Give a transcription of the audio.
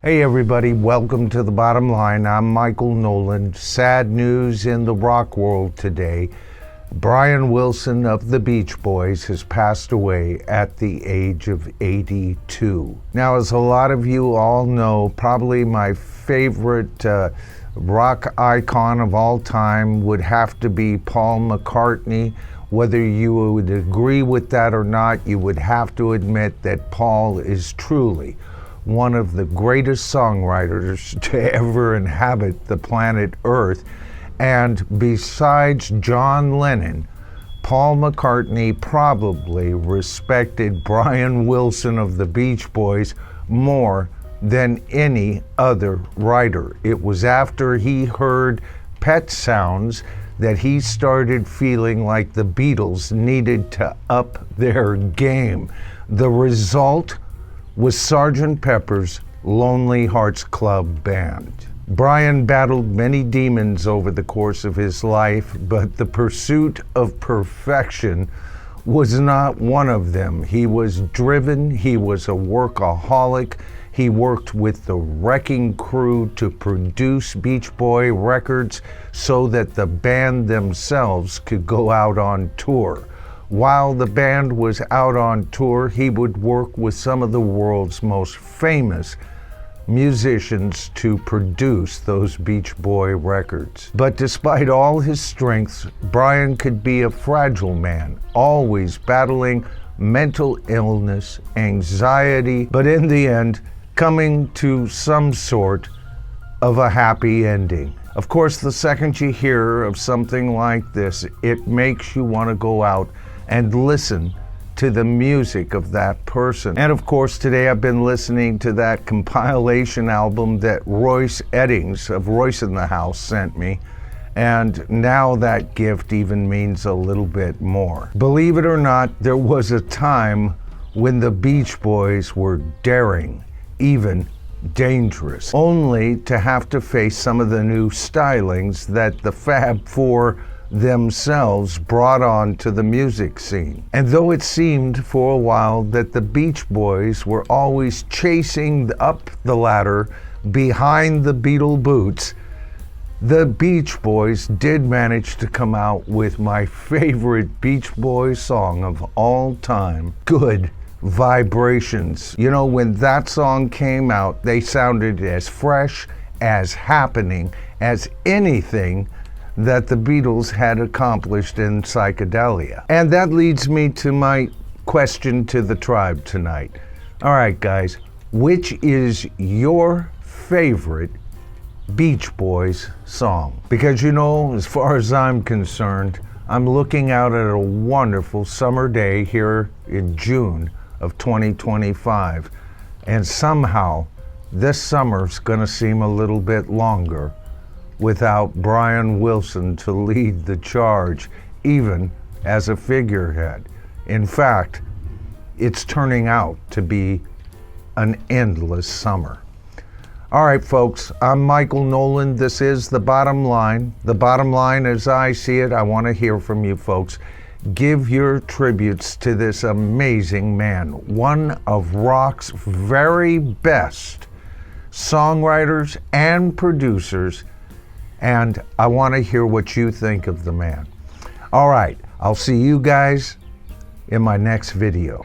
Hey everybody, welcome to The Bottom Line. I'm Michael Noland. Sad news in the rock world today. Brian Wilson of the Beach Boys has passed away at the age of 82. Now, as a lot of you all know, probably my favorite rock icon of all time would have to be Paul McCartney. Whether you would agree with that or not, you would have to admit that Paul is truly one of the greatest songwriters to ever inhabit the planet Earth. And besides John Lennon, Paul McCartney probably respected Brian Wilson of the Beach Boys more than any other writer. It was after he heard Pet Sounds that he started feeling like the Beatles needed to up their game. The result was Sgt. Pepper's Lonely Hearts Club Band. Brian battled many demons over the course of his life, but the pursuit of perfection was not one of them. He was driven, he was a workaholic. He worked with the Wrecking Crew to produce Beach Boy records so that the band themselves could go out on tour. While the band was out on tour, he would work with some of the world's most famous musicians to produce those Beach Boy records. But despite all his strengths, Brian could be a fragile man, always battling mental illness, anxiety, but in the end, coming to some sort of a happy ending. Of course, the second you hear of something like this, it makes you want to go out and listen to the music of that person. And of course, today I've been listening to that compilation album that Royce Eddings of Royce in the House sent me. And now that gift even means a little bit more. Believe it or not, there was a time when the Beach Boys were daring, even dangerous, only to have to face some of the new stylings that the Fab Four themselves brought on to the music scene. And though it seemed for a while that the Beach Boys were always chasing up the ladder behind the Beatle boots, the Beach Boys did manage to come out with my favorite Beach Boys song of all time, Good Vibrations. You know, when that song came out, they sounded as fresh, as happening as anything that the Beatles had accomplished in psychedelia. And that leads me to my question to the tribe tonight. All right, guys, which is your favorite Beach Boys song? Because, you know, as far as I'm concerned, I'm looking out at a wonderful summer day here in June of 2025, and somehow this summer's gonna seem a little bit longer without Brian Wilson to lead the charge, even as a figurehead. In fact, it's turning out to be an endless summer. All right, folks, I'm Michael Noland. This is The Bottom Line. The bottom line, as I see it, I want to hear from you folks. Give your tributes to this amazing man, one of rock's very best songwriters and producers, and I want to hear what you think of the man. All right, I'll see you guys in my next video.